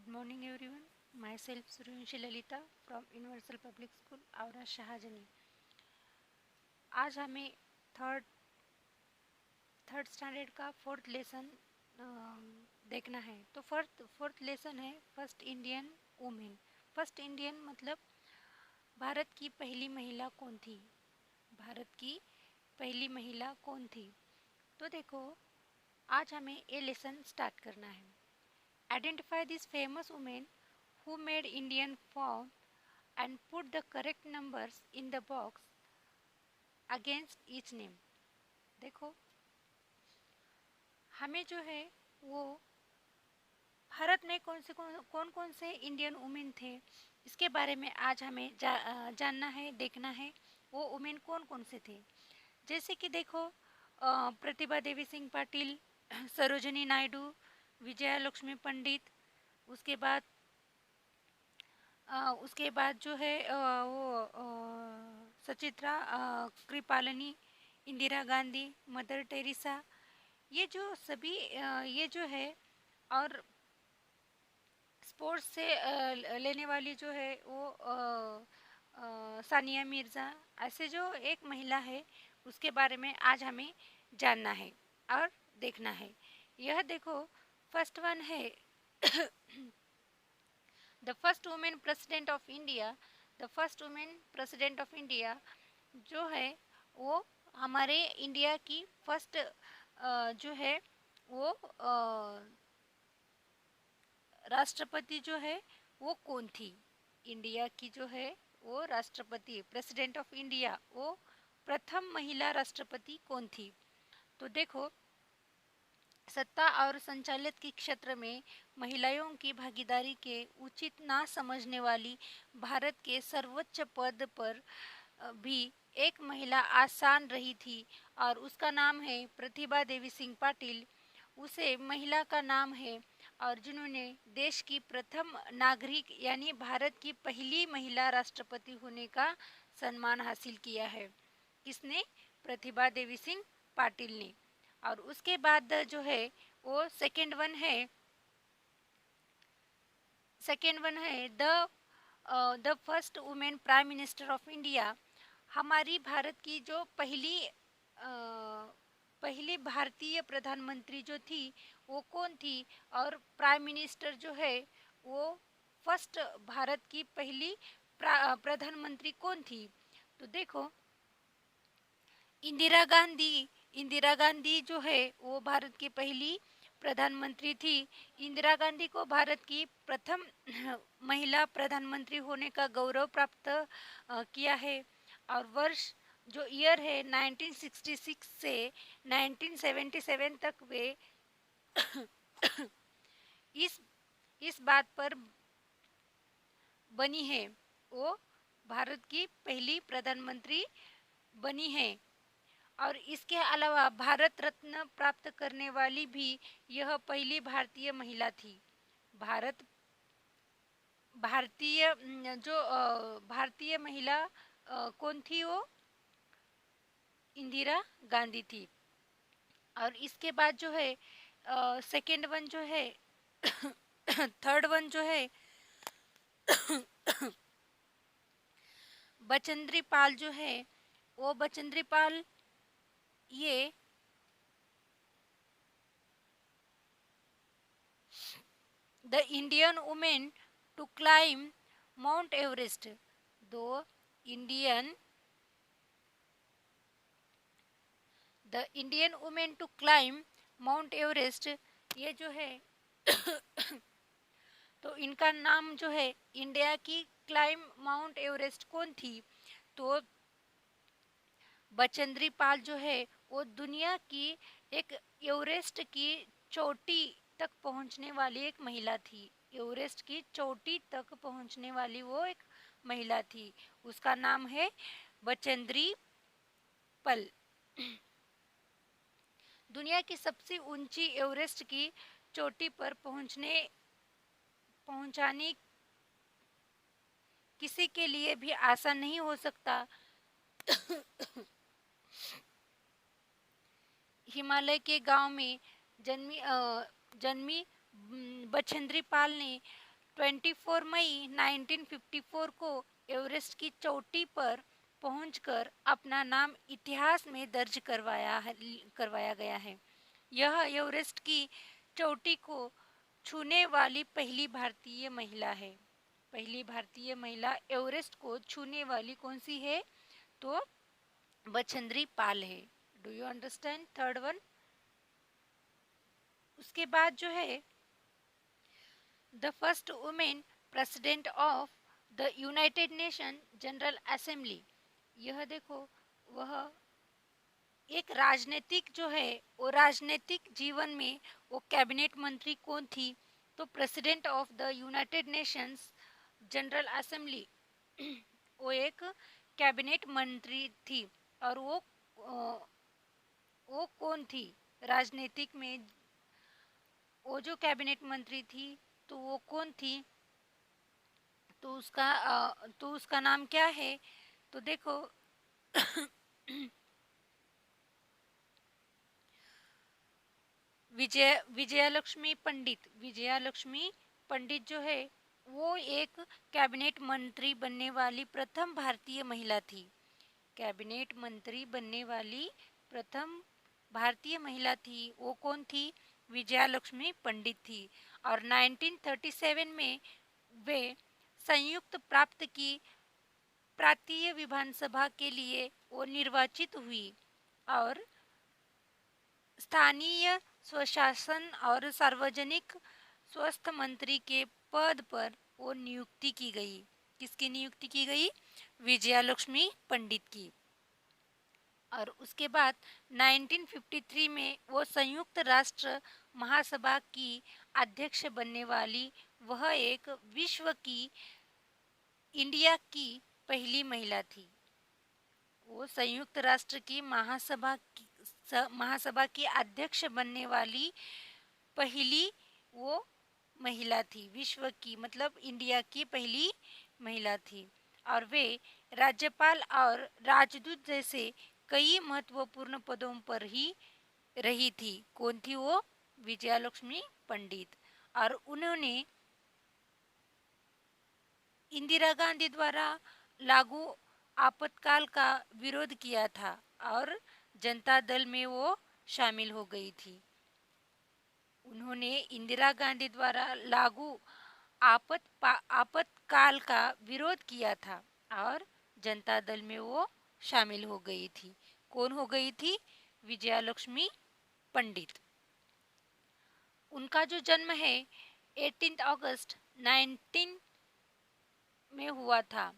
Good morning everyone. Myself Suryanshi Lalita from Universal Public School Aura Shahajani. आज हमें third third standard का fourth lesson देखना है। तो फोर्थ लेसन है first Indian women. First Indian मतलब भारत की पहली महिला कौन थी। भारत की पहली महिला कौन थी। तो देखो, आज हमें ये लेसन स्टार्ट करना है। Identify this famous women who made Indian flag and put the correct numbers in the box against each name। देखो, हमें जो है वो भारत में कौन कौन से इंडियन वुमेन थे, इसके बारे में आज हमें जानना है, देखना है वो वुमेन कौन कौन से थे। जैसे कि देखो, प्रतिभा देवी सिंह पाटिल, सरोजिनी नायडू, विजया लक्ष्मी पंडित, उसके बाद जो है सचित्रा कृपालनी, इंदिरा गांधी, मदर टेरेसा, ये जो सभी ये जो है। और स्पोर्ट्स से लेने वाली जो है वो सानिया मिर्ज़ा, ऐसे जो एक महिला है उसके बारे में आज हमें जानना है और देखना है। यह देखो, फर्स्ट वन है the first women president of India. The first women president of India जो है वो हमारे इंडिया की फर्स्ट जो है वो राष्ट्रपति जो है वो कौन थी। इंडिया की जो है वो राष्ट्रपति, प्रेसिडेंट ऑफ इंडिया, वो प्रथम महिला राष्ट्रपति कौन थी। तो देखो, सत्ता और संचालित के क्षेत्र में महिलाओं की भागीदारी के उचित ना समझने वाली भारत के सर्वोच्च पद पर भी एक महिला आसान रही थी और उसका नाम है प्रतिभा देवी सिंह पाटिल। उसे महिला का नाम है और जिन्होंने देश की प्रथम नागरिक यानी भारत की पहली महिला राष्ट्रपति होने का सम्मान हासिल किया है। किसने? प्रतिभा देवी सिंह पाटिल ने। और उसके बाद जो है वो सेकेंड वन है the first women prime minister of India. हमारी भारत की जो पहली भारतीय प्रधानमंत्री जो थी वो कौन थी, और प्राइम मिनिस्टर जो है वो फर्स्ट भारत की पहली प्रधानमंत्री कौन थी। तो देखो, इंदिरा गांधी। इंदिरा गांधी जो है वो भारत की पहली प्रधानमंत्री थी। इंदिरा गांधी को भारत की प्रथम महिला प्रधानमंत्री होने का गौरव प्राप्त किया है। और वर्ष जो ईयर है 1966 से 1977 तक वे इस इस बात पर बनी है, वो भारत की पहली प्रधानमंत्री बनी है। और इसके अलावा भारत रत्न प्राप्त करने वाली भी यह पहली भारतीय महिला थी। भारत भारतीय जो भारतीय महिला कौन थी? वो इंदिरा गांधी थी। और इसके बाद जो है सेकेंड वन जो है थर्ड वन जो है बचेंद्री पाल जो है वो बचेंद्री पाल ये the Indian women to climb Mount Everest. दो Indian the Indian women to climb Mount Everest, ये जो है तो इनका नाम जो है, इंडिया की क्लाइम माउंट एवरेस्ट कौन थी? तो बचेंद्री पाल जो है वो दुनिया की एक एवरेस्ट की चोटी तक पहुंचने वाली एक महिला थी। एवरेस्ट की चोटी तक पहुंचने वाली वो एक महिला थी। उसका नाम है बचेंद्री पल। दुनिया की सबसे ऊंची एवरेस्ट की चोटी पर पहुंचाने किसी के लिए भी आसान नहीं हो सकता। हिमालय के गांव में जन्मी बछेंद्री पाल ने 24 मई 1954 को एवरेस्ट की चोटी पर पहुंचकर अपना नाम इतिहास में दर्ज करवाया गया है। यह एवरेस्ट की चोटी को छूने वाली पहली भारतीय महिला है। पहली भारतीय महिला एवरेस्ट को छूने वाली कौन सी है? तो बछेंद्री पाल है। Do you understand third one? उसके बाद जो है the first women president of the United nation general assembly. यह देखो, वह एक राजनीतिक जो है वो राजनीतिक जीवन में वो कैबिनेट मंत्री कौन थी? तो president of the United Nations general assembly वो एक कैबिनेट मंत्री थी। और वो कौन थी राजनीतिक में? वो जो कैबिनेट मंत्री थी तो वो कौन थी? तो उसका नाम क्या है? तो देखो विजयालक्ष्मी पंडित। विजयालक्ष्मी पंडित जो है वो एक कैबिनेट मंत्री बनने वाली प्रथम भारतीय महिला थी। कैबिनेट मंत्री बनने वाली प्रथम भारतीय महिला थी। वो कौन थी? विजयालक्ष्मी पंडित थी। और 1937 में वे संयुक्त प्राप्त की प्रांतीय विधानसभा के लिए वो निर्वाचित हुई और स्थानीय स्वशासन और सार्वजनिक स्वास्थ्य मंत्री के पद पर वो नियुक्ति की गई। किसकी नियुक्ति की गई? विजयालक्ष्मी पंडित की। और उसके बाद 1953 में वो संयुक्त राष्ट्र महासभा की अध्यक्ष बनने वाली वह एक विश्व की इंडिया की पहली महिला थी। वो संयुक्त राष्ट्र की महासभा की अध्यक्ष बनने वाली पहली वो महिला थी। विश्व की मतलब इंडिया की पहली महिला थी। और वे राज्यपाल और राजदूत जैसे कई महत्वपूर्ण पदों पर ही रही थी। कौन थी वो? विजयालक्ष्मी पंडित। और उन्होंने इंदिरा गांधी द्वारा लागू आपातकाल का विरोध किया था और जनता दल में वो शामिल हो गई थी। उन्होंने इंदिरा गांधी द्वारा लागू आपातकाल का विरोध किया था और जनता दल में वो शामिल हो गई थी। कौन हो गई थी? विजयालक्ष्मी पंडित। उनका जो जन्म है 18 अगस्त 19 में हुआ था,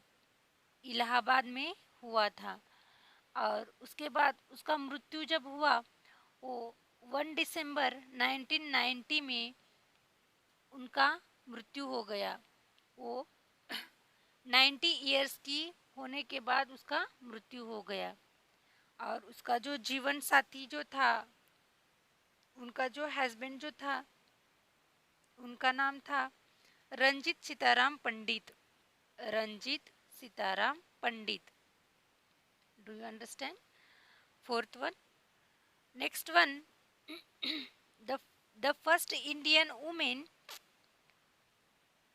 इलाहाबाद में हुआ था। और उसके बाद उसका मृत्यु जब हुआ वो 1 दिसंबर 1990 में उनका मृत्यु हो गया। वो 90 इयर्स की होने के बाद उसका मृत्यु हो गया। और उसका जो जीवन साथी जो था, उनका जो हस्बैंड जो था, उनका नाम था Ranjit Sitaram Pandit. Ranjit Sitaram Pandit. Do you understand? Fourth one, next one, the the first Indian woman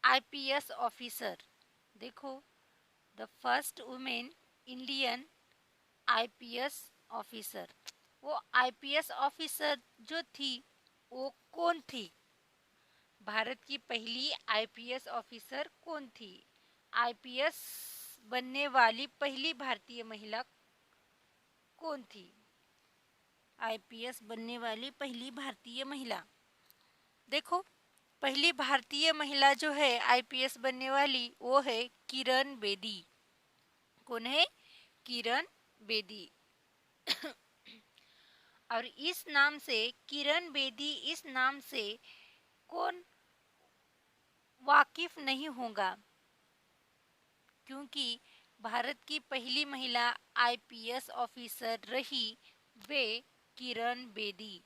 IPS officer. देखो, the first women Indian IPS officer. वो आईपीएस ऑफिसर जो थी वो कौन थी? भारत की पहली आईपीएस ऑफिसर कौन थी? आईपीएस बनने वाली पहली भारतीय महिला कौन थी? आईपीएस बनने वाली पहली भारतीय महिला। देखो, पहली भारतीय महिला जो है आईपीएस बनने वाली वो है किरण बेदी। कौन है? किरण बेदी। और इस नाम से, किरण बेदी, इस नाम से कौन वाकिफ नहीं होगा? क्योंकि भारत की पहली महिला आईपीएस ऑफिसर रही वे किरण बेदी।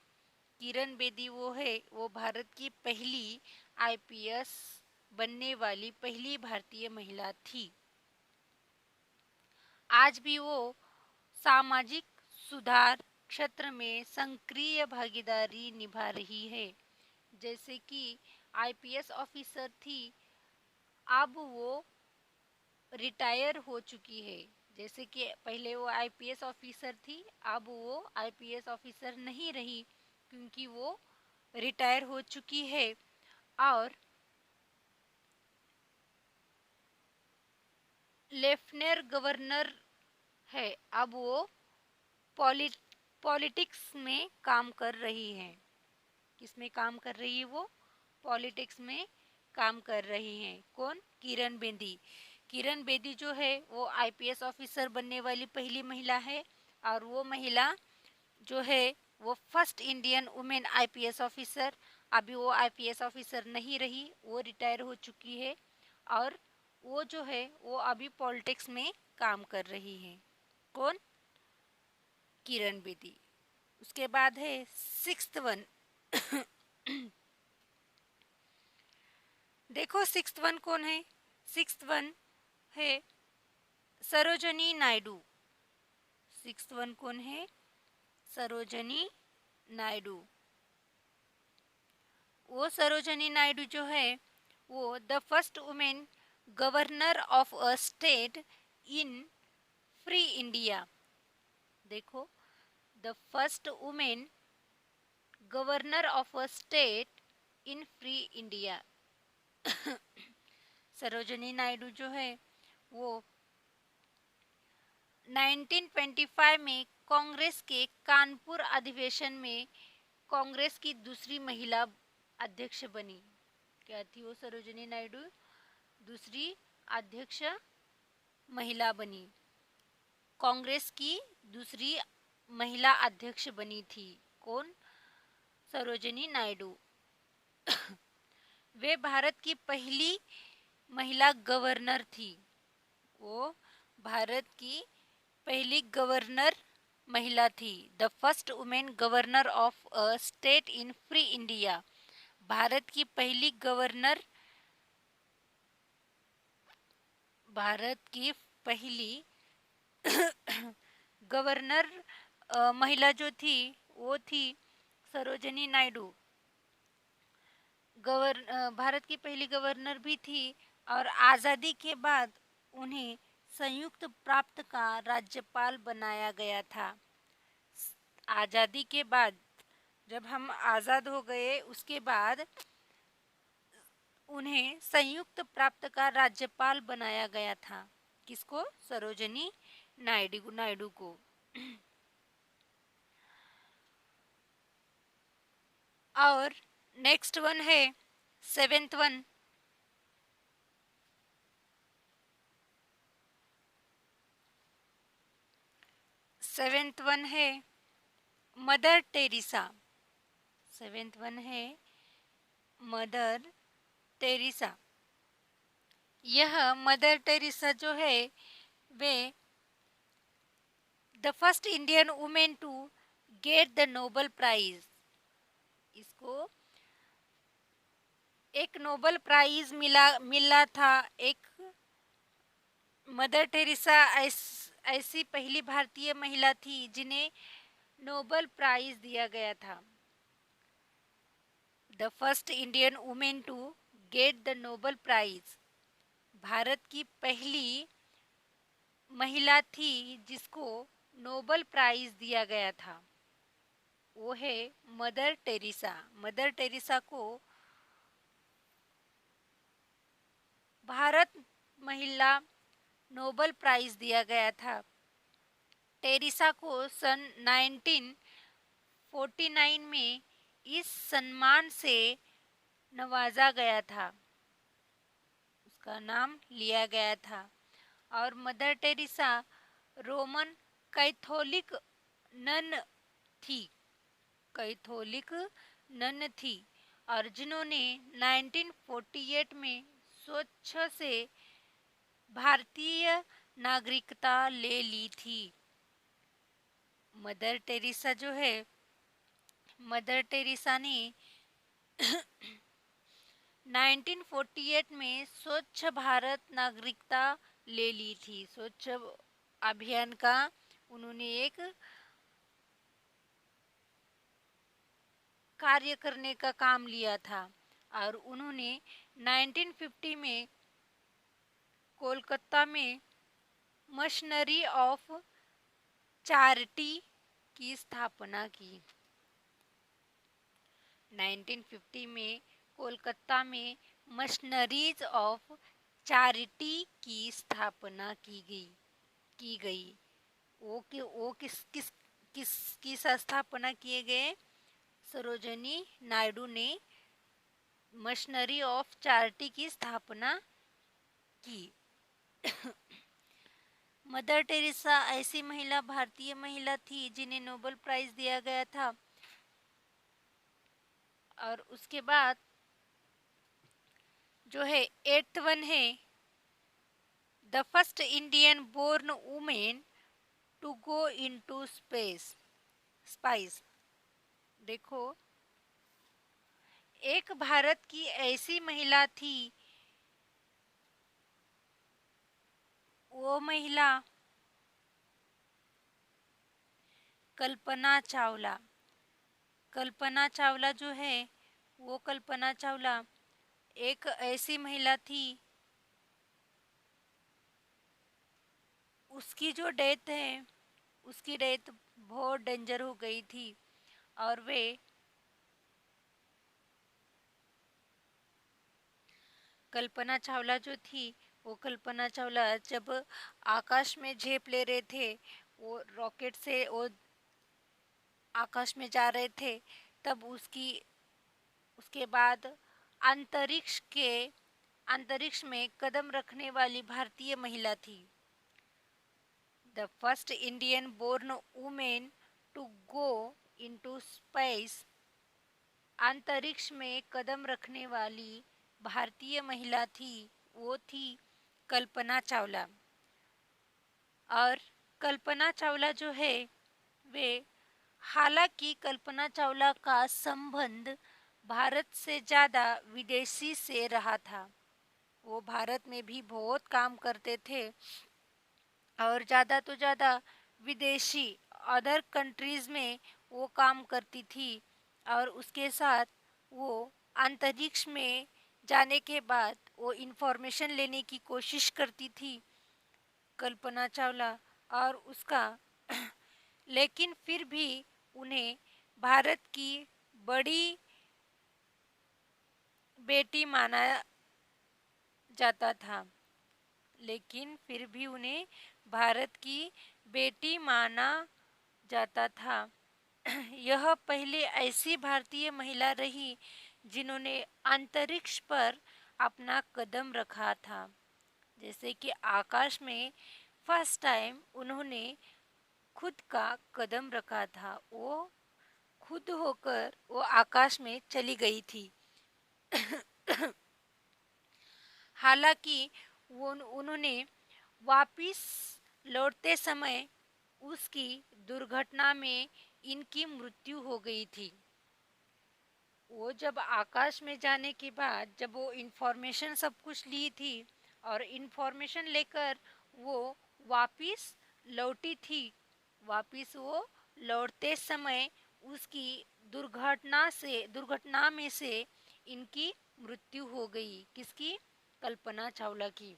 किरण बेदी वो है, वो भारत की पहली आईपीएस बनने वाली पहली भारतीय महिला थी। आज भी वो सामाजिक सुधार क्षेत्र में सक्रिय भागीदारी निभा रही है। जैसे कि आईपीएस ऑफिसर थी अब वो रिटायर हो चुकी है। जैसे कि पहले वो आईपीएस ऑफिसर थी, अब वो आईपीएस ऑफिसर नहीं रही क्योंकि वो रिटायर हो चुकी है। और लेफ्टिनेंट गवर्नर है, अब वो पॉलिट पॉलिटिक्स में काम कर रही है। किस में काम कर रही है वो? पॉलिटिक्स में काम कर रही हैं। कौन? किरण बेदी। किरण बेदी जो है वो आईपीएस ऑफिसर बनने वाली पहली महिला है। और वो महिला जो है वो first Indian women IPS officer. अभी वो आईपीएस ऑफिसर नहीं रही, वो रिटायर हो चुकी है। और वो जो है वो अभी पॉलिटिक्स में काम कर रही है। कौन? किरण बेदी। उसके बाद है सिक्स्थ वन। देखो सिक्स्थ वन कौन है? सिक्स्थ वन है सरोजनी नायडू। सिक्स्थ वन कौन है? सरोजनी नायडू। वो सरोजनी नायडू जो है वो the first women governor of a state in free India. देखो, the first women governor of a state in free India. Sarojini Naidu जो है वो 1925 में कांग्रेस के कानपुर अधिवेशन में कांग्रेस की दूसरी महिला अध्यक्ष बनी। क्या थी वो? सरोजनी नायडू दूसरी अध्यक्ष महिला बनी। कांग्रेस की दूसरी महिला अध्यक्ष बनी थी। कौन? सरोजनी नायडू। वे भारत की पहली महिला गवर्नर थी। वो भारत की पहली गवर्नर महिला थी। The first women governor of a state in free India. Bharat की पहली गवर्नर, भारत की पहली गवर्नर महिला जो थी वो थी सरोजनी नायडू। भारत की पहली गवर्नर भी थी। और आज़ादी के बाद उन्हें संयुक्त प्राप्त का राज्यपाल बनाया गया था। आज़ादी के बाद, जब हम आज़ाद हो गए उसके बाद उन्हें संयुक्त प्राप्त का राज्यपाल बनाया गया था। किसको? सरोजनी नायडू को। और नेक्स्ट वन है सेवेंथ वन। सेवेंथ वन है मदर टेरेसा। सेवेंथ वन है मदर टेरेसा। यह मदर टेरेसा जो है वे the first Indian women to get the Nobel prize. इसको एक नोबेल प्राइज मिला था। एक मदर टेरेसा ऐसी पहली भारतीय महिला थी जिन्हें नोबेल प्राइज दिया गया था। The first Indian women to get the Nobel prize. Bharat की पहली महिला थी जिसको नोबेल प्राइज दिया गया था। वो है मदर टेरेसा। मदर टेरेसा को भारत महिला नोबेल प्राइज दिया गया था। टेरेसा को सन 1949 में इस सम्मान से नवाजा गया था। उसका नाम लिया गया था। और Mother Teresa Roman Catholic nun थी। कैथोलिक नन थी और जिन्होंने 1948 में स्वच्छ से भारतीय नागरिकता ले ली थी। मदर टेरेसा जो है, मदर टेरेसा ने 1948 में स्वच्छ भारत नागरिकता ले ली थी। स्वच्छ अभियान का उन्होंने एक कार्य करने का काम लिया था। और उन्होंने 1950 में कोलकाता में मिशनरी ऑफ चैरिटी की स्थापना की? 1950 में कोलकाता में मिशनरीज ऑफ चैरिटी की स्थापना की गई। वो किस स्थापना किए गए? सरोजनी नायडू ने मिशनरी ऑफ चैरिटी की स्थापना की। मदर टेरेसा ऐसी भारतीय महिला थी जिन्हें नोबेल प्राइज दिया गया था। और उसके बाद जो है 8th वन है, the first Indian born women to go into space. देखो, एक भारत की ऐसी महिला थी, वो महिला कल्पना चावला। कल्पना चावला जो है, वो कल्पना चावला एक ऐसी महिला थी, उसकी डेथ बहुत डेंजर हो गई थी। और वे कल्पना चावला जो थी, वो कल्पना चावला जब आकाश में झेप ले रहे थे, वो रॉकेट से वो आकाश में जा रहे थे, तब उसके बाद अंतरिक्ष में कदम रखने वाली भारतीय महिला थी। The first Indian born women to go into space. अंतरिक्ष में कदम रखने वाली भारतीय महिला थी, वो थी कल्पना चावला। और कल्पना चावला जो है, वे हालांकि कल्पना चावला का संबंध भारत से ज़्यादा विदेशी से रहा था। वो भारत में भी बहुत काम करते थे और ज़्यादा तो ज़्यादा विदेशी अदर कंट्रीज़ में वो काम करती थी। और उसके साथ वो अंतरिक्ष में जाने के बाद वो इंफॉर्मेशन लेने की कोशिश करती थी, कल्पना चावला। और उसका लेकिन फिर भी उन्हें भारत की बड़ी बेटी माना जाता था। लेकिन फिर भी उन्हें भारत की बेटी माना जाता था। यह पहली ऐसी भारतीय महिला रही जिन्होंने अंतरिक्ष पर अपना कदम रखा था। जैसे कि आकाश में फर्स्ट टाइम उन्होंने खुद का कदम रखा था, वो खुद होकर वो आकाश में चली गई थी। हालांकि उन्होंने वापिस लौटते समय उसकी दुर्घटना में इनकी मृत्यु हो गई थी। वो जब आकाश में जाने के बाद जब वो इंफॉर्मेशन सब कुछ ली थी और इंफॉर्मेशन लेकर वो वापिस लौटी थी, वापिस वो लौटते समय उसकी दुर्घटना में से इनकी मृत्यु हो गई। किसकी? कल्पना चावला की।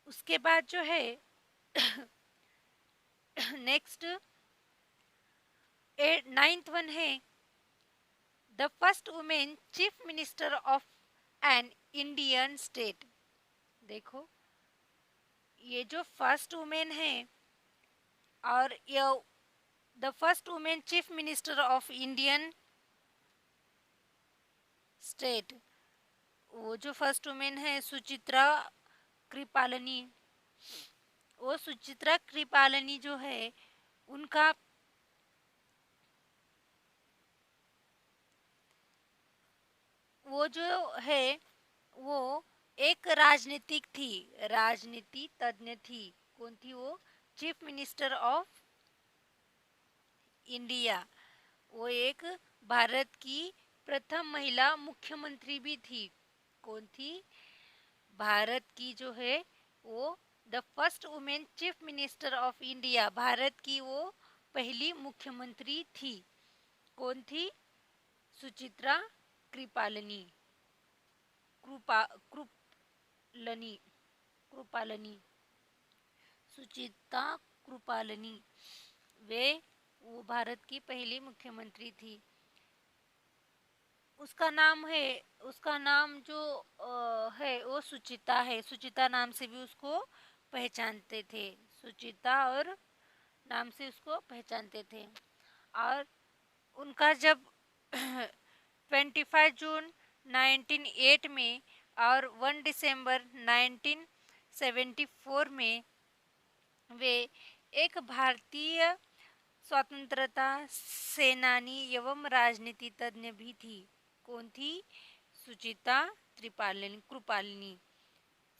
उसके बाद जो है नेक्स्ट 9th वन है, the first women chief minister of an Indian state. देखो, ये जो फर्स्ट वुमेन है और ये the first women chief minister of Indian state, वो जो फर्स्ट वुमेन है सुचित्रा कृपालनी। वो सुचित्रा कृपालनी जो है, उनका वो जो है वो एक राजनीति तज्ञ थी। कौन थी वो? Chief minister of India. वो एक भारत की प्रथम महिला मुख्यमंत्री भी थी। कौन थी? भारत की जो है वो the first women chief minister of India, Bharat की वो पहली मुख्यमंत्री थी। कौन थी? सुचित्रा कृपालनी। कृपा कृपलनी कृपालनी सुचिता कृपालनी, वे वो भारत की पहली मुख्यमंत्री थी। उसका नाम है, उसका नाम जो है वो सुचिता है। सुचिता नाम से भी उसको पहचानते थे। सुचिता और नाम से उसको पहचानते थे। और उनका जब 25 जून 1908 में और 1 दिसंबर 1974 में वे एक भारतीय स्वतंत्रता सेनानी एवं राजनीति तज्ञ भी थी। कौन थी? सुचिता त्रिपालिनी कृपालिनी।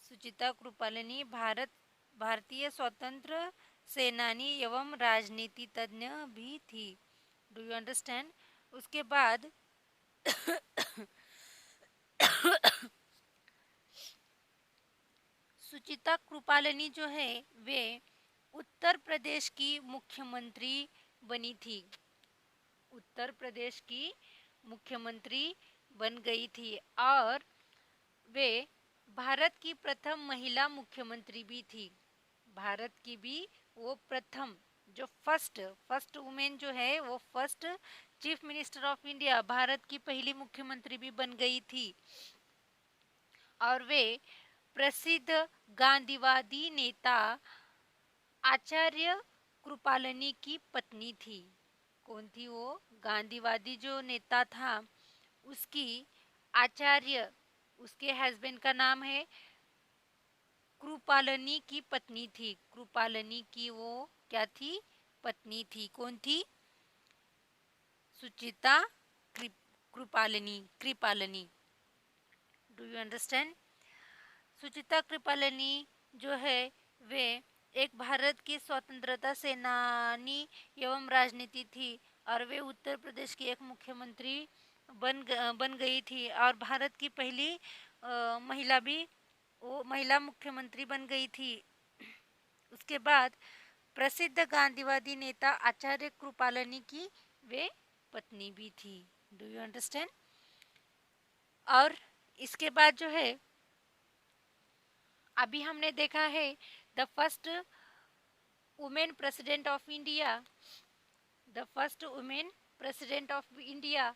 सुचिता कृपालिनी भारतीय स्वतंत्र सेनानी एवं राजनीति तज्ञ भी थी। Do you understand? उसके बाद सुचिता कृपालिनी जो है वे उत्तर प्रदेश की मुख्यमंत्री बनी थी। उत्तर प्रदेश की मुख्यमंत्री बन गई थी और वे भारत की प्रथम महिला मुख्यमंत्री भी थी। भारत की भी वो प्रथम जो फर्स्ट फर्स्ट वुमेन जो है वो first chief minister of India, Bharat की पहली मुख्यमंत्री भी बन गई थी। और वे प्रसिद्ध गांधीवादी नेता आचार्य कृपालनी की पत्नी थी। कौन थी वो? गांधीवादी जो नेता था उसकी आचार्य, उसके हस्बैंड का नाम है कृपालनी की पत्नी थी। कृपालनी की वो क्या थी? पत्नी थी। कौन थी? Suchita Kripalani Kripalani. Do you understand? Suchita Kripalani जो है वे एक भारत की स्वतंत्रता सेनानी एवं राजनीति थी और वे उत्तर प्रदेश की एक मुख्यमंत्री बन गई थी और भारत की पहली महिला भी वो महिला मुख्यमंत्री बन गई थी। उसके बाद प्रसिद्ध गांधीवादी नेता आचार्य कृपालनी की वे पत्नी भी थी। Do you understand? और इसके बाद जो है अभी हमने देखा है the first women president of India, the first women president of India,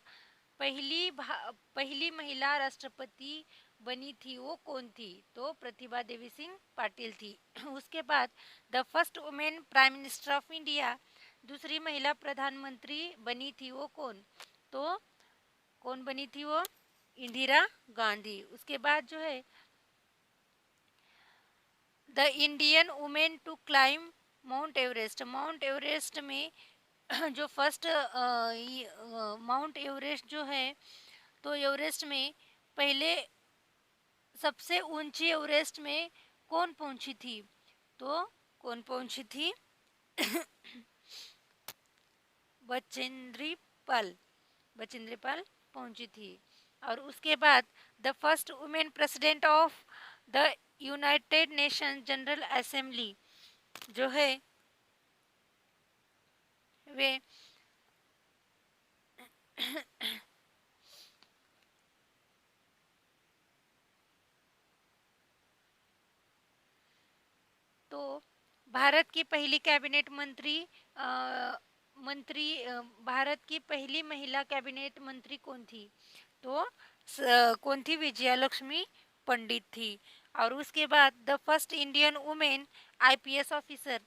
पहली महिला राष्ट्रपति बनी थी वो कौन थी? तो प्रतिभा देवी सिंह पाटिल थी। उसके बाद the first women prime minister of India, दूसरी महिला प्रधानमंत्री बनी थी वो कौन? तो कौन बनी थी वो? इंदिरा गांधी। उसके बाद जो है the Indian women to climb Mount Everest, Mount Everest में जो फर्स्ट माउंट एवरेस्ट जो है तो एवरेस्ट में पहले सबसे ऊंची एवरेस्ट में कौन पहुंची थी? तो कौन पहुंची थी? बचेंद्री पाल, बचेंद्री पाल पहुंची थी। और उसके बाद the first women president of the United nation general assembly जो है वे तो भारत की पहली कैबिनेट मंत्री भारत की पहली महिला कैबिनेट मंत्री कौन थी? तो कौन थी? विजया लक्ष्मी पंडित थी। और उसके बाद the first Indian women IPS officer,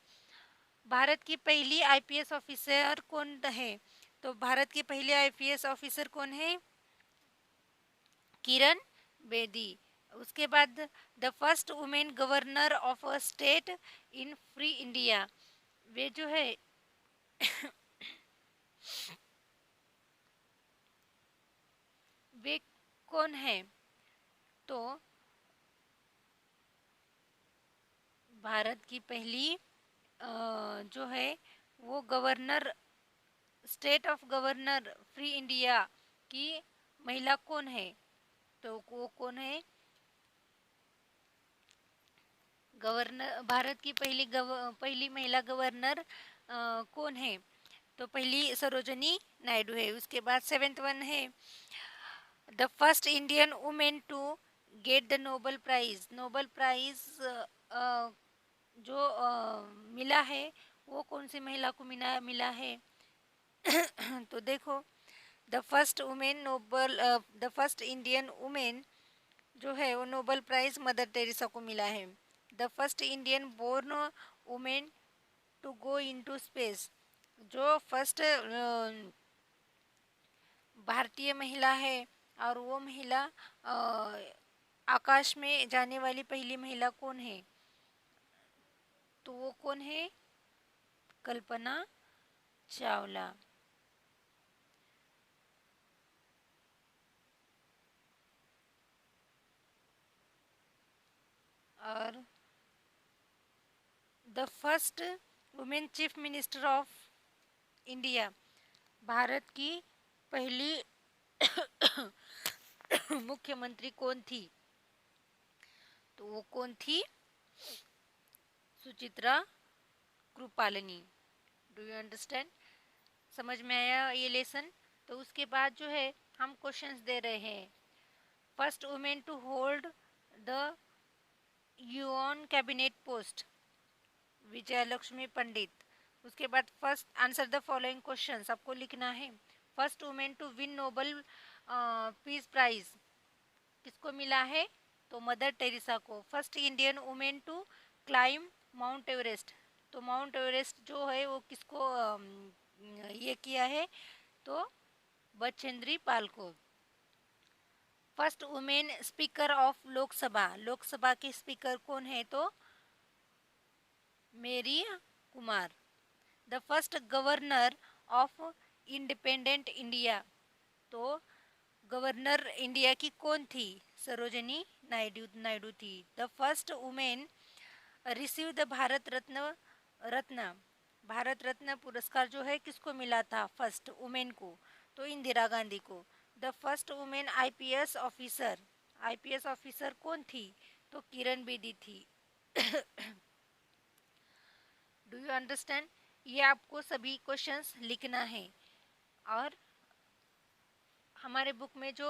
Bharat की पहली आईपीएस ऑफिसर कौन है? तो भारत की पहली आईपीएस ऑफिसर कौन है? किरण बेदी। उसके बाद the first women governor of a state in free India, वे जो है वे कौन है? तो भारत की पहली जो है वो governor, state of governor free India की महिला कौन है? तो वो कौन है? गवर्नर, भारत की पहली महिला गवर्नर कौन है? तो पहली सरोजनी नायडू है। उसके बाद सेवेंथ वन है the first Indian women to get the Nobel prize. Nobel prize जो मिला है वो कौन सी महिला को मिला मिला है? तो देखो, the first women Nobel the first Indian women जो है वो नोबल प्राइज मदर टेरेसा को मिला है। The first Indian born women to go into space. जो फर्स्ट भारतीय महिला है और वो महिला आकाश में जाने वाली पहली महिला कौन है? तो वो कौन है? कल्पना चावला। और the first women chief minister of India, Bharat की पहली मुख्यमंत्री कौन थी? तो वो कौन थी? Suchitra Kripalani. Do you understand? समझ में आया ये लेसन? तो उसके बाद जो है हम क्वेश्चंस दे रहे हैं। First women to hold the UN cabinet post, Vijay Lakshmi Pandit. उसके बाद first answer the following question आपको लिखना है। First women to win Nobel peace prize किसको मिला है? तो मदर टेरेसा को। First Indian women to climb Mount Everest, तो माउंट एवरेस्ट जो है वो किसको ये किया है? तो बचेंद्री पाल को। First women speaker of Lok Sabha, Lok Sabha के स्पीकर कौन है? तो Meira Kumar. The first governor of independent India, तो गवर्नर इंडिया की कौन थी? सरोजनी नायडू थी। The first women receive the Ratna Bharat Ratna पुरस्कार जो है किसको मिला था? फर्स्ट वुमेन को, तो इंदिरा गांधी को। The first women IPS officer, IPS officer कौन थी? तो किरण बेदी थी। Do you understand? ये आपको सभी क्वेश्चंस लिखना है और हमारे बुक में जो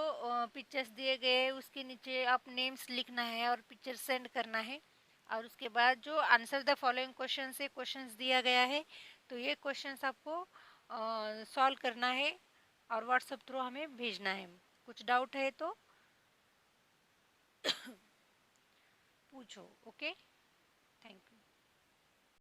पिक्चर्स दिए गए हैं उसके नीचे आप नेम्स लिखना है और पिक्चर सेंड करना है। और उसके बाद जो आंसर द फॉलोइंग क्वेश्चन से क्वेश्चंस दिया गया है, तो ये क्वेश्चंस आपको सॉल्व करना है और व्हाट्सएप थ्रू हमें भेजना है। कुछ डाउट है तो पूछो। ओके।